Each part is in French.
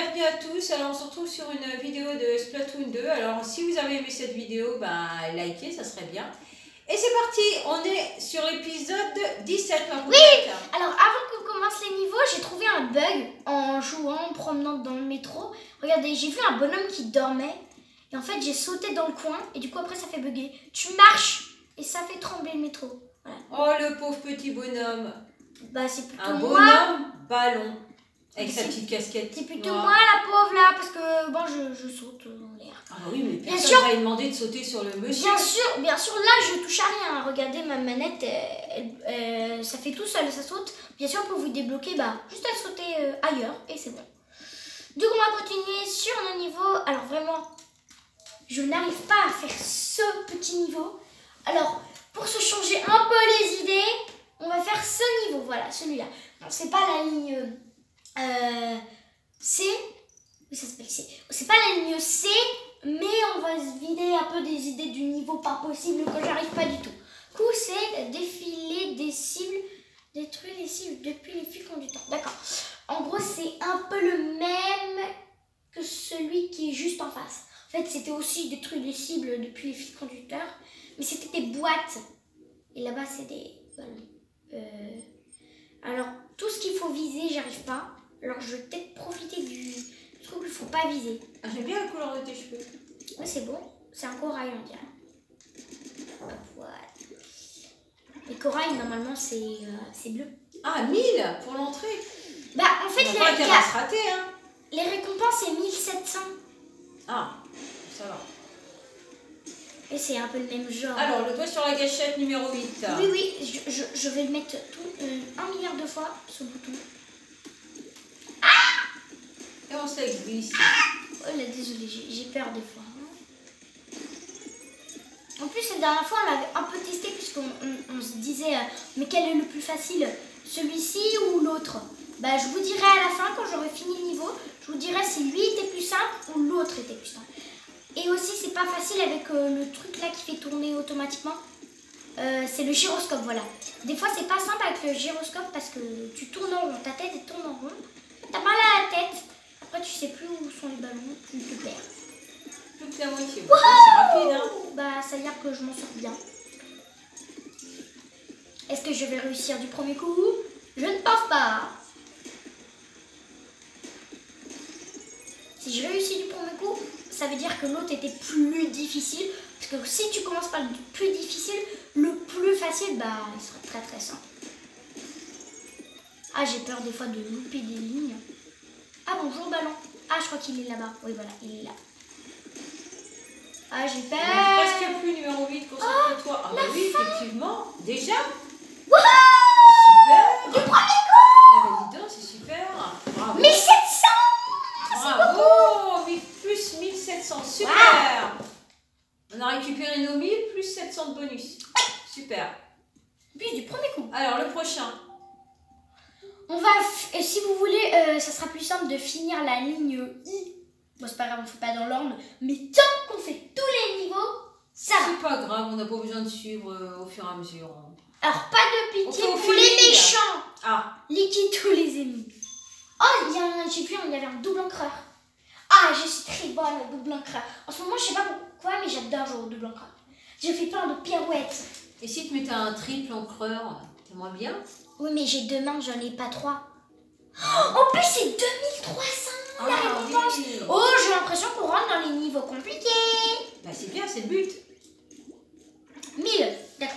bienvenue à tous. Alors on se retrouve sur une vidéo de Splatoon 2. Alors si vous avez aimé cette vidéo, likez, ça serait bien. Et c'est parti, on est sur l'épisode 17. Oui, alors avant qu'on commence les niveaux, j'ai trouvé un bug en jouant, en promenant dans le métro. Regardez, j'ai vu un bonhomme qui dormait. Et en fait, j'ai sauté dans le coin et du coup après ça fait bugger. Tu marches et ça fait trembler le métro. Voilà. Oh le pauvre petit bonhomme. Bah c'est plutôt un moi. Bonhomme ballon. Avec sa petite casquette. C'est plutôt moi la pauvre là, parce que bon, je saute dans l'air. Ah oui, mais bien personne sûr, m'avait demandé de sauter sur le monsieur. Bien sûr, là je touche à rien. Regardez ma manette, ça fait tout seul, ça saute. Bien sûr, pour vous débloquer, juste à sauter ailleurs et c'est bon. Donc on va continuer sur nos niveaux. Alors vraiment, je n'arrive pas à faire ce petit niveau. Alors, pour se changer un peu les idées, on va faire ce niveau, voilà, celui-là. Non, c'est pas la ligne C, oui, ça s'appelle C. C'est pas la ligne C, mais on va se vider un peu des idées du niveau pas possible quand j'arrive pas du tout. Du coup, c'est défiler des cibles, détruire les cibles depuis les fils conducteurs. D'accord. En gros, c'est un peu le même que celui qui est juste en face. En fait, c'était aussi détruire les cibles depuis les fils conducteurs, mais c'était des boîtes. Et là-bas, c'est des ballons. Alors, tout ce qu'il faut viser, j'arrive pas. Alors, je vais peut-être profiter du truc où il faut pas viser. Ah, j'aime bien la couleur de tes cheveux. Ouais, c'est bon. C'est un corail, on dirait. Voilà. Les corails, normalement, c'est bleu. Ah, 1000 pour l'entrée. En fait, les récompenses, c'est 1700. Ah, ça va. Et c'est un peu le même genre. Alors, le doigt sur la gâchette numéro 8. Oui, je vais le mettre tout, 1 milliard de fois, ce bouton. Et on se glisse. Oh là, désolé, j'ai peur des fois. En plus, la dernière fois, on l'avait un peu testé puisqu'on se disait mais quel est le plus facile, celui-ci ou l'autre? Je vous dirai à la fin, quand j'aurai fini le niveau, je vous dirai si lui était plus simple ou l'autre était plus simple. Et aussi, c'est pas facile avec le truc là qui fait tourner automatiquement. C'est le gyroscope, voilà. Des fois, c'est pas simple avec le gyroscope parce que tu tournes en rond, ta tête elle tourne en rond. T'as mal à la tête. Après, tu sais plus où sont les ballons, tu te perds. Plus que la moitié. C'est rapide, hein. Ça veut dire que je m'en sors bien. Est-ce que je vais réussir du premier coup? Je ne pense pas. Si je réussis du premier coup, ça veut dire que l'autre était plus difficile. Parce que si tu commences par le plus difficile, le plus facile, il sera très très simple. Ah, j'ai peur des fois de louper des lignes. Ah, bonjour ballon. Ah, je crois qu'il est là-bas. Oui, voilà, il est là. Ah, j'ai peur. Presque plus numéro 8, concentre-toi. Ah, oui, effectivement. Déjà. Wouhou! Super. Du premier coup! Dis donc, c'est super. Bravo. 1700! Bravo. Plus 1700. Super. Wow. On a récupéré nos 1000 plus 700 de bonus. Super. Puis du premier coup. Alors, le prochain. On va, si vous voulez, ça sera plus simple de finir la ligne I. Bon, c'est pas grave, on ne fait pas dans l'ordre. Mais tant qu'on fait tous les niveaux, ça va. C'est pas grave, on n'a pas besoin de suivre au fur et à mesure. Alors, pas de pitié pour les méchants. Ah. Liquide tous les ennemis. Oh, j'ai vu, il y avait un double encreur. Ah, je suis très bonne au double encreur. En ce moment, je sais pas pourquoi, mais j'adore jouer au double encreur. Je fais plein de pirouettes. Et si tu mettais un triple encreur, t'aimerais bien? Oui, mais j'ai 2 mains, j'en ai pas 3. Oh, en plus, c'est 2300 la récompense. Oui. Oh, j'ai l'impression qu'on rentre dans les niveaux compliqués. C'est bien, c'est le but. 1000, d'accord.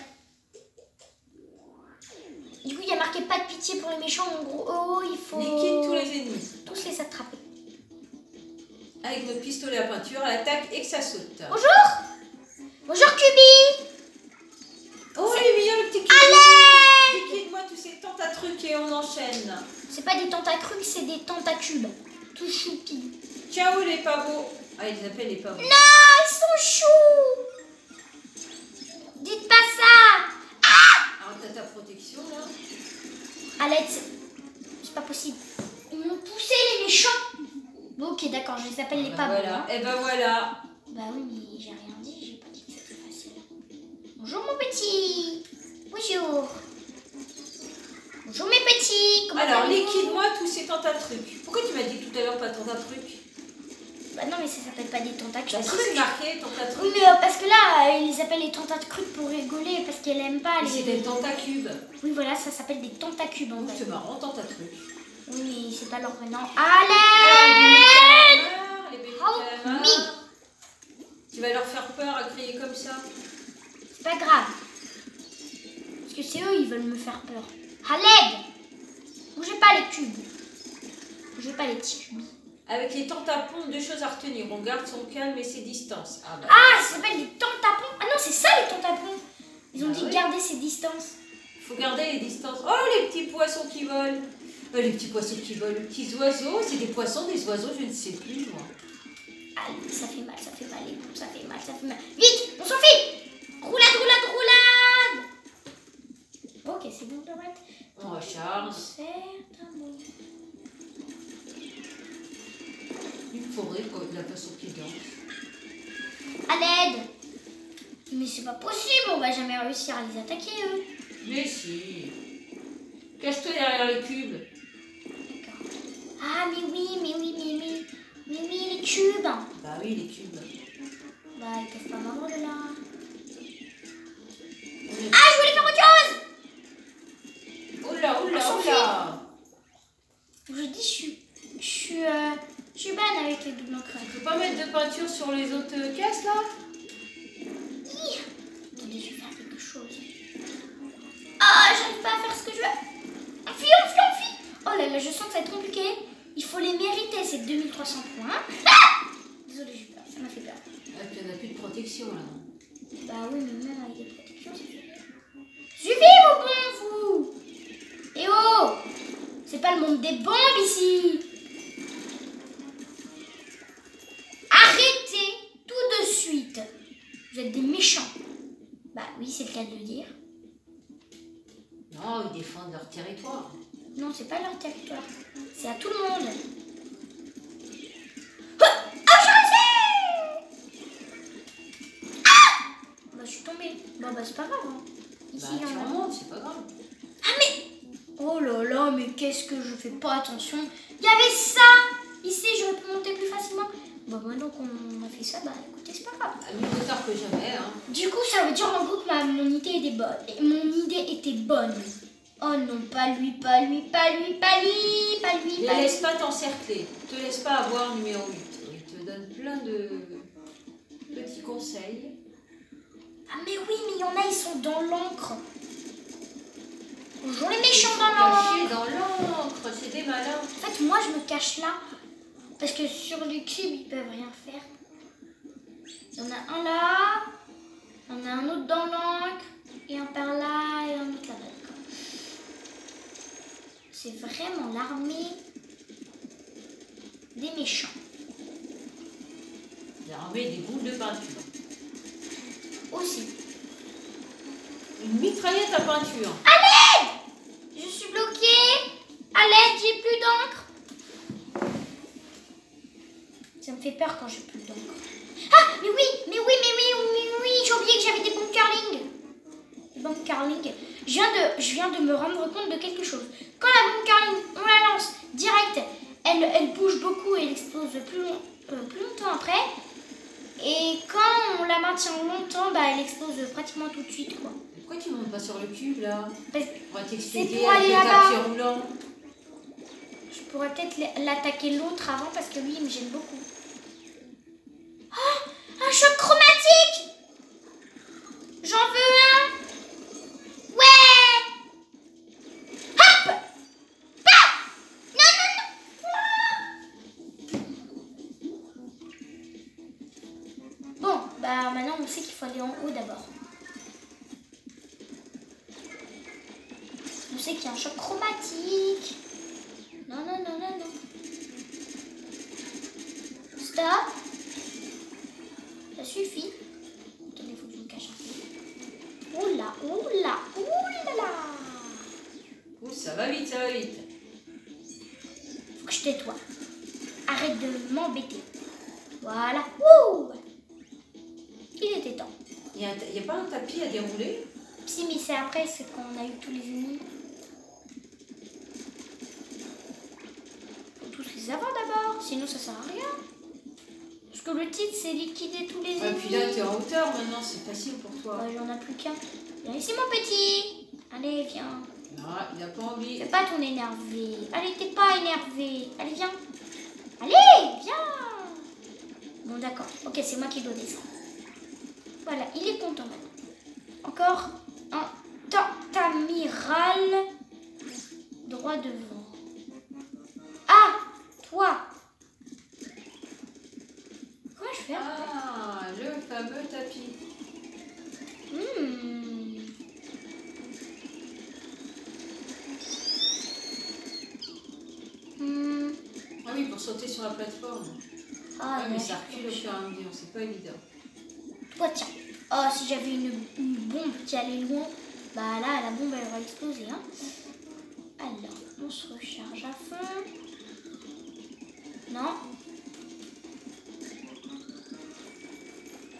Du coup, il y a marqué pas de pitié pour les méchants. En gros, oh, il faut... Liquide tous les ennemis. Tous les attraper. Avec notre pistolet à peinture, à l'attaque et que ça saute. Bonjour. Bonjour, Cubi. Oh, il est mignon, le petit Cubi. Allez. Liquide-moi tous ces tentatrucs et on enchaîne. C'est pas des tentacrucs, c'est des tentacubes. Tout choupi. Ciao les pavots. Ah, ils les appellent les pavots. Non, ils sont choux. Dites pas ça. Ah. Alors, t'as ta protection, là. À l'aide, c'est pas possible. Ils m'ont poussé, les méchants. Bon, ok, d'accord, je les appelle les pavots. Voilà, hein. Et voilà. Bah oui, mais j'ai rien dit, j'ai pas dit que c'était facile. Bonjour mon petit. Bonjour. Bonjour mes petits. comment Alors, allez-vous? liquide-moi tous ces tentacrucs. Pourquoi tu m'as dit tout à l'heure pas tentacrucs? Bah non, mais ça s'appelle pas des tentacrucs. Bah si, c'est marqué Oui, tentacrucs. mais parce que là, ils les appellent les tentacrucs pour rigoler, parce qu'elle aime pas Mais les... c'est des tentacubes. Oui, voilà, ça s'appelle des tentacubes en Donc fait. c'est marrant, tentacrucs. Oui, mais c'est pas leur vrai nom. Ah, Allez! les bébés Help calamars. Tu vas leur faire peur à crier comme ça. C'est pas grave. Parce que c'est eux, ils veulent me faire peur. À l'aide! Bougez pas les cubes. Bougez pas les petits cubes. Avec les tentapons, deux choses à retenir. On garde son calme et ses distances. Ah bah. Ah, ça s'appelle les tentapons. Ah non, c'est ça les tentapons. Ils ont Ah dit oui. garder ses distances. Faut garder les distances. Oh, les petits poissons qui volent. Les petits poissons qui volent. Les petits oiseaux. C'est des poissons, des oiseaux, je ne sais plus moi. Allez, ça fait mal, les bouts, ça fait mal, ça fait mal. Vite, on s'enfuit! Roulade, roulade, roulade! Ok, c'est bon, Dorette. On recharge. C'est un bon. Une forêt, quoi, de la façon qu'ils dansent. À l'aide! Mais c'est pas possible, on va jamais réussir à les attaquer, eux. Mais si. Cache-toi derrière les cubes. D'accord. Ah, mais oui, les cubes! Bah oui, les cubes. Bah, ils peuvent pas m'avoir de là. On est- Ah, je voulais faire autre chose! Oula, oula, On s'en oula. Je dis, je suis bonne avec les doubles encres. Tu peux pas mettre de peinture sur les autres caisses là? Attendez, je vais faire quelque chose. Ah, j'arrive pas à faire ce que je veux. On fuit. Oh là là, je sens que ça va être compliqué. Il faut les mériter, ces 2300 points. Ah! Désolée, j'ai peur, ça m'a fait peur. Ah, puis on a plus de protection là. Bah oui, mais même avec des protections, c'est fait. Suivez vos bombes, vous! Eh oh! C'est pas le monde des bombes ici! Arrêtez tout de suite! Vous êtes des méchants. Bah oui, c'est le cas de le dire. Non, ils défendent leur territoire. Non, c'est pas leur territoire. C'est à tout le monde. Ah, j'ai réussi! Ah! Bah, je suis tombée. Bon, bah, c'est pas grave. Hein. Ici, Bah, il y tu en a. remontes, c'est pas grave. Ah, mais... Oh là là, mais qu'est-ce que je fais pas attention. Il y avait ça! Ici, j'aurais pu monter plus facilement. Bon, maintenant qu'on a fait ça, bah, écoutez, c'est pas grave. Ah, mieux vaut tard que jamais, hein. Du coup, ça veut dire en gros que mon idée était bonne. Et mon idée était bonne. Oh non, pas lui. Ne laisse pas t'encercler. Te laisse pas avoir numéro 8. Il te donne plein de petits conseils. Ah mais oui, mais il y en a, ils sont dans l'encre. Bonjour les Ils méchants sont dans l'encre. cachés dans l'encre, c'est des malins. En fait, moi, je me cache là. Parce que sur les cubes, ils peuvent rien faire. Il y en a un là. Il y en a un autre dans l'encre. Et un par là et un autre là-bas. D'accord. C'est vraiment l'armée des méchants. L'armée des boules de peinture. Aussi. Une mitraillette à peinture. À l'aide! Je suis bloquée. À l'aide, j'ai plus d'encre. Ça me fait peur quand j'ai plus d'encre. Ah, mais oui, j'ai oublié que j'avais des bombes curling. Des bombes curling. Je viens de me rendre compte de quelque chose. Quand la bombe curling, on la lance direct, elle bouge beaucoup et elle explose plus longtemps après. Et quand on la maintient longtemps, bah, elle explose pratiquement tout de suite, quoi. Pourquoi tu montes pas sur le cube là? Parce- On va C'est t'expliquer pour avec aller le là-bas. tapis roulant. Je pourrais peut-être l'attaquer l'autre avant parce que lui, il me gêne beaucoup. Oh, un choc chromatique! J'en veux un! Ouais! Hop! Pas! Non! Bon, bah maintenant on sait qu'il faut aller en haut d'abord. On sait qu'il y a un choc chromatique. Non. Stop. Ça suffit. Attendez, il faut que je me cache un peu. Oula. Ouh, ça va vite, ça va vite. Faut que je tais-toi. Arrête de m'embêter. Voilà. Ouh. Il était temps. Il n'y a pas un tapis à dérouler? Si, mais c'est après, c'est quand on a eu tous les ennemis. sinon ça sert à rien. Parce que le titre c'est liquider tous les Et ennemis. puis là, t'es en hauteur maintenant, c'est facile pour toi. Ouais, j'en ai plus qu'un. Viens ici mon petit. Allez, viens. Non, il n'a pas envie. Fais pas ton énervé. Allez, t'es pas énervé. Allez, viens. Allez, viens. Bon, d'accord. Ok, c'est moi qui dois descendre. Voilà, il est content maintenant. Encore un Tentamiral droit devant. Ah, toi. Comment je fais? Ah, le fameux tapis. Ah oui, pour sauter sur la plateforme. Ah, Ouais, mais ça recule au fur et à mesure, c'est pas évident. Toi, tiens. Oh, si j'avais une bombe qui allait loin, bah là, la bombe, elle va exploser. Hein. Alors, on se recharge à fond. Non.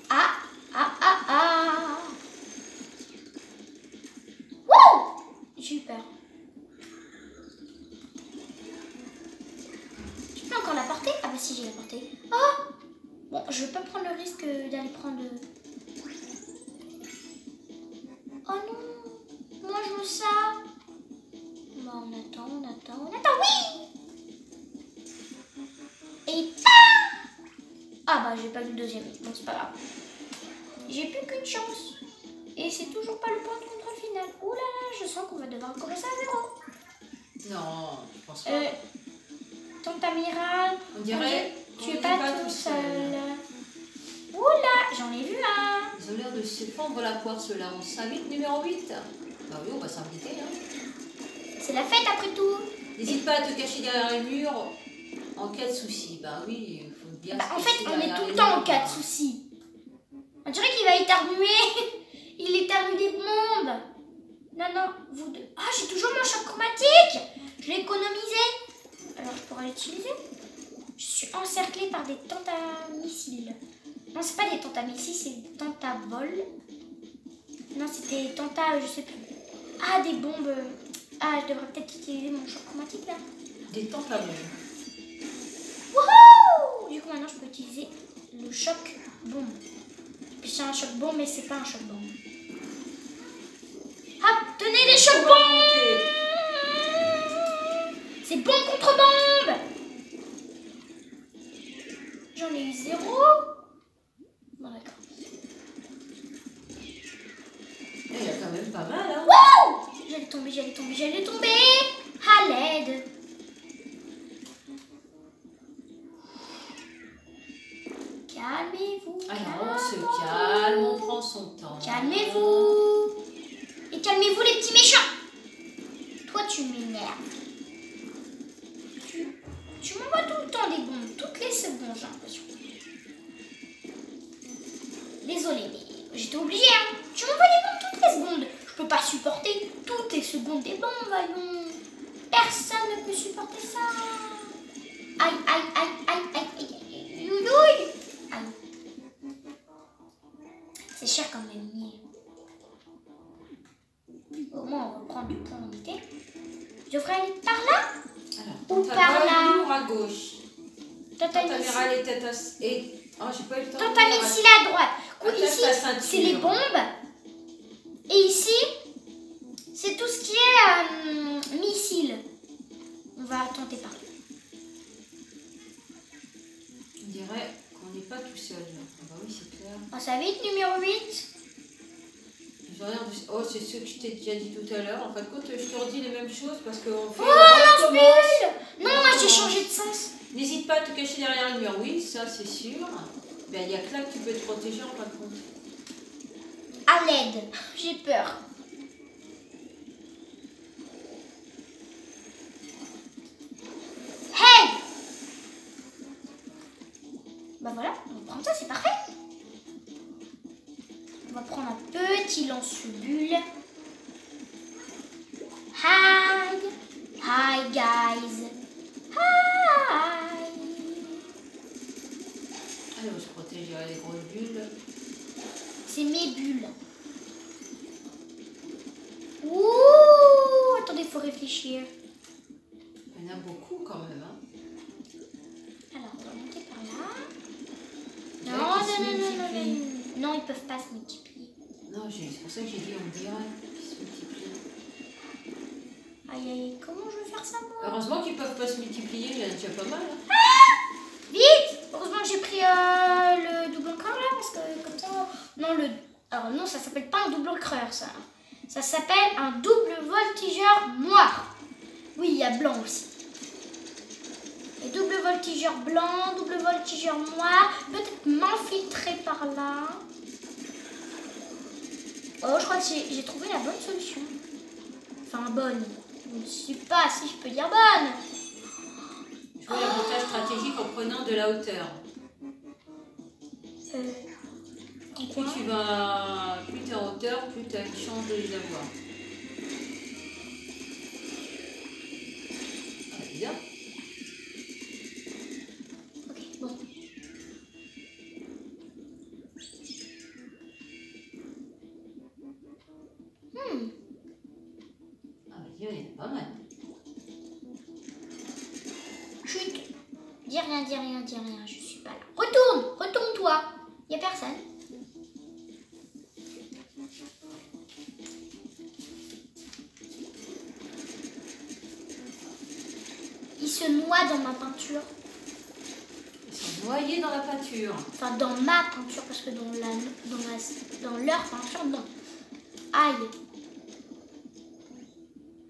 Ah, ah, ah, ah. Wouh! J'ai eu peur. Je peux encore la porter? Ah bah si, j'ai la portée. Oh! Bon, je vais pas prendre le risque d'aller prendre... Oh non! Moi, je veux ça! Bah, on attend, oui! Et ah bah, j'ai pas eu le deuxième. Bon, c'est pas grave. J'ai plus qu'une chance. Et c'est toujours pas le point de contrôle final. Ouh là là, je sens qu'on va devoir commencer à zéro. Non, je pense pas. Tentamiral, On dirait tu qu'on es pas n'est tout seul. Oula, j'en ai vu un. Ils ont l'air de se fendre la poire, ceux-là. On s'invite numéro 8. Bah oui, on va s'inviter. Hein. C'est la fête après tout. N'hésite pas à te cacher derrière les murs en cas de souci. Bah oui, il faut bien se En cacher fait, on est derrière tout les le temps en murs. cas de soucis. On dirait qu'il va éternuer. Il éternue des bombes. Non, non, vous deux. Ah, j'ai toujours mon choc chromatique. Je l'ai économisé. Alors, je pourrais l'utiliser. Je suis encerclée par des tentamissiles. Non, c'est pas des tentamissiles, c'est des tentavols. Non, c'était tenta, je sais plus. Ah, des bombes. Ah, je devrais peut-être utiliser mon choc chromatique là. Des tentables. Wouhou! Du coup, maintenant, je peux utiliser le choc bombe. Puis c'est un choc bombe, mais c'est pas un choc bombe. Hop, tenez des chocs bombes! C'est bombe contre bombe! J'en ai eu 0. Bon, d'accord. Il y a quand même pas mal, hein. Wouh! J'allais tomber. À l'aide. Calmez-vous. Alors, on se calme, on prend son temps. Calmez-vous. Et calmez-vous les petits méchants. Toi, tu m'énerves. Tu m'envoies tout le temps des bombes, toutes les secondes, j'ai l'impression. Désolée, mais j'étais obligée, hein. Tu m'envoies des bombes toutes les secondes. Je peux pas supporter toutes les secondes des bombes, voyons. Personne ne peut supporter ça. Aïe, aïe, aïe, aïe, aïe, aïe, aïe, aïe. C'est cher quand même, mais... Au moins, on va prendre du point d'unité. Je devrais aller par là. Alors, Ou par là. lourd à gauche. Tentamiral et tête et... Oh, j'ai pas eu le temps. Tentamissile à droite. Ici, c'est les bombes. Et ici, c'est tout ce qui est missile. On va tenter par là. On dirait qu'on n'est pas tout seul. Ah bah oui, c'est clair. On s'invite numéro 8. Oh, c'est ce que je t'ai déjà dit tout à l'heure. En fait, quand je te redis les mêmes choses parce qu'on fait... Oh, non, moi j'ai changé de sens. N'hésite pas à te cacher derrière le mur. Oui, ça c'est sûr. Ben, il y a que là que tu peux te protéger en fin de compte. À l'aide. J'ai peur. Hey! Bah voilà, on va prendre ça, c'est parfait. On va prendre un petit lance-bulle. Hi! Hi, guys! Hi! Allez, on se protège derrière les grosses bulles. C'est mes bulles. Ouh! Attendez, il faut réfléchir. Il y en a beaucoup quand même. Hein. Alors, on va monter par là. Il y Non, en a qui se non, non, non, non, multiplient. non. Non, ils peuvent pas se multiplier. Non, c'est pour ça que j'ai dit on dirait qu'ils se multiplient. Aïe, aïe, comment je vais faire ça, moi? Heureusement qu'ils peuvent pas se multiplier, il y en a déjà pas mal. Hein. Vite! Heureusement que j'ai pris le double encreur là, parce que comme ça... Non, alors non, ça s'appelle pas un double encreur, ça. Ça s'appelle un double voltigeur noir. Oui, il y a blanc aussi. Et double voltigeur blanc, double voltigeur noir. Peut-être m'infiltrer par là. Oh, je crois que j'ai trouvé la bonne solution. Enfin, bonne. Je ne sais pas si je peux dire bonne. Jouer l'avantage stratégique en prenant de la hauteur. Plus tu vas, plus tu es en hauteur, plus tu as une chance de les avoir. Ah, bien. Ok, bon. Ah, bah, il y en a pas mal. Chut. Dis rien, dis rien, dis rien, je suis pas là. Retourne-toi. Il n'y a personne. Il se noie dans ma peinture. Ils sont noyés dans la peinture. Enfin, dans ma peinture, parce que dans leur peinture, non. Aïe.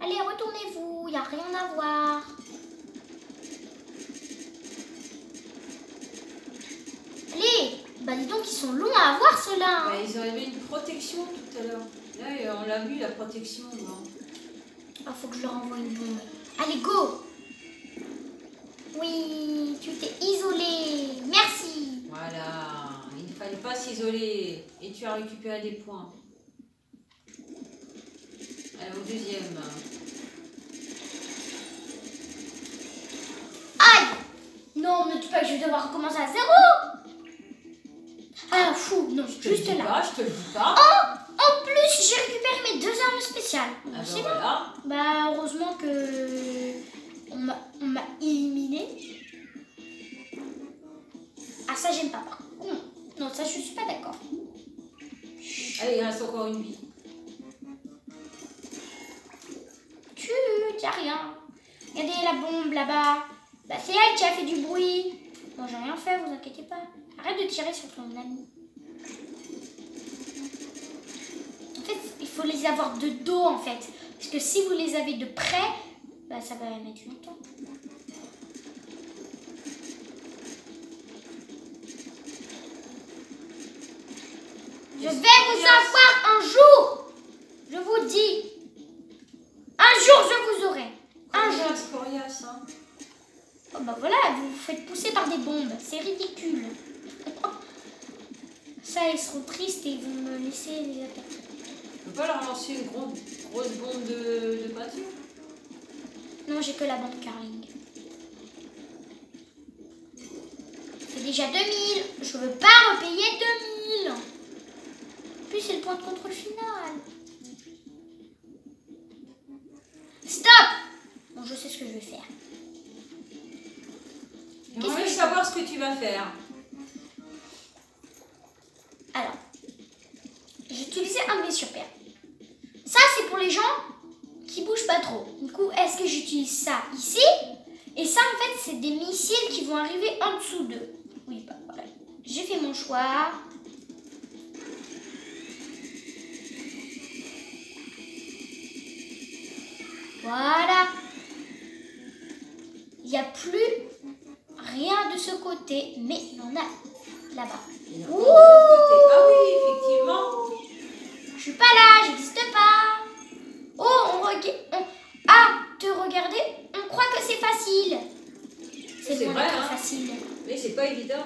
Allez, retournez-vous, il n'y a rien à voir. Allez, bah dis donc, ils sont longs à avoir ceux-là. Bah, ils avaient une protection tout à l'heure. Là, on l'a vu, la protection. Bon. Ah, faut que je leur envoie une bombe. Allez, go. Oui, tu t'es isolé. Merci. Voilà, il ne fallait pas s'isoler. Et tu as récupéré des points. Allez, au deuxième. Aïe. Non, ne dis pas que je vais devoir recommencer à zéro. Ah, fou, non, Je te le juste dis là. pas, je te le dis pas. En plus, j'ai récupéré mes 2 armes spéciales. Ah ben C'est bon. voilà. Bah, heureusement que on m'a éliminé. Ah, ça, j'aime pas. Non, ça, je suis pas d'accord. Allez, il reste encore une vie. Chut, y'a rien. Regardez la bombe là-bas. Bah, c'est elle qui a fait du bruit. Moi, j'ai rien fait, vous inquiétez pas. Arrête de tirer sur ton ami. En fait, il faut les avoir de dos, en fait. Parce que si vous les avez de près, bah, ça va mettre longtemps. Je vais vous avoir un jour. Je vous dis. Un jour, je vous aurai. Un jour. Coriace, hein. Oh bah voilà, vous vous faites pousser par des bombes. C'est ridicule. Ça, ils seront tristes et ils vont me laisser les attaquer. On peut pas leur lancer une grosse bombe de peinture? Non, j'ai que la bande carling. C'est déjà 2000. Je veux pas repayer 2000. Puis c'est le point de contrôle final. Stop. Bon, je sais ce que je vais faire. On veut savoir ce que tu vas faire. Alors, j'ai utilisé un de mes surpères. Ça, c'est pour les gens qui bougent pas trop. Du coup, est-ce que j'utilise ça ici? Et ça, en fait, c'est des missiles qui vont arriver en dessous d'eux. Oui, bah voilà. J'ai fait mon choix. Voilà. Il n'y a plus rien de ce côté, mais il y en a là-bas. De l'autre côté. Ah oui, effectivement. Je suis pas là, j'existe pas. Oh, te regarder, on croit que c'est facile. C'est loin vrai, d'être hein. facile. Mais c'est pas évident.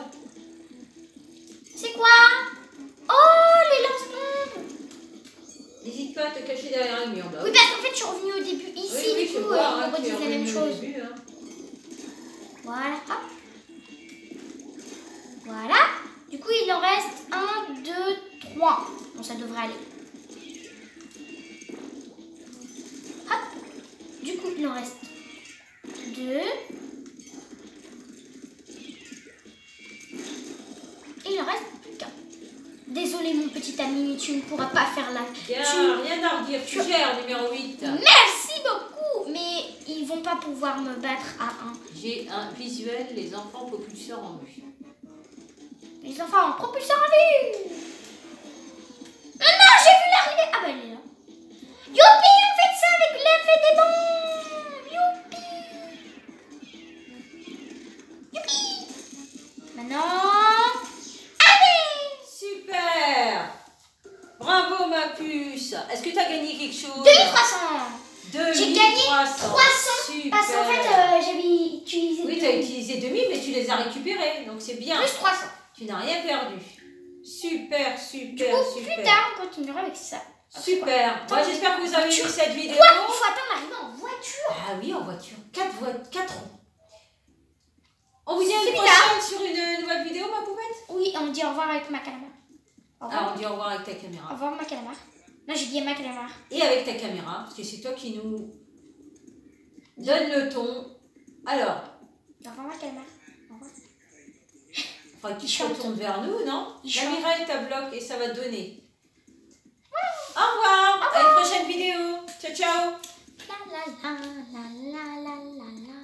C'est quoi? Oh, les lance-bombes. N'hésite pas à te cacher derrière un mur. Bah, Oui, parce qu'en fait, je suis revenue au début ici, oui, du je coup, vois, ils hein, me tu es redisent la même revenu au chose. début, hein. Voilà, hop. Voilà. Du coup, il en reste 1, 2, 3. Bon, ça devrait aller. Hop. Du coup, il en reste 2. petite amie, tu ne pourras pas faire la... Rien à redire, tu gères numéro 8. Merci beaucoup. Mais ils vont pas pouvoir me battre à 1. J'ai un visuel, les enfants propulseurs en vue. Les enfants, propulseur en vue. Non, j'ai vu l'arrivée. Ah bah elle est là. Youpi, on fait ça avec l'effet des bombes. Youpi. Youpi. Maintenant... Allez. Super. Bravo ma puce. Est-ce que tu as gagné quelque chose? 2300. J'ai 2300. gagné 300. Super. Parce qu'en fait, j'avais utilisé... Oui, tu as utilisé 2000, mais tu les as récupérés, donc c'est bien. Plus 300. Tu n'as rien perdu. Super, Du super, coup, super. plus tard, on continuera avec ça. Super. Moi, j'espère que vous avez aimé cette vidéo. Quoi? Il faut attendre l'arrivée en voiture. Ah oui, en voiture. 4 ans. On vous dit à C'est une prochaine sur une nouvelle vidéo, ma poupette? Oui, on dit au revoir avec ma calamar. Au revoir. Ah, on dit au revoir avec ta Au caméra. revoir ma calamar. Non, j'ai dit à ma calamar. Et avec ta caméra, parce que c'est toi qui nous donne le ton. Alors, Au revoir ma calamar. Au revoir. faudrait qu'il se retourne vers nous, non? La Mireille t'a bloqué et ça va te donner. Au revoir. À une prochaine vidéo. Ciao, ciao. La la la la la la la la.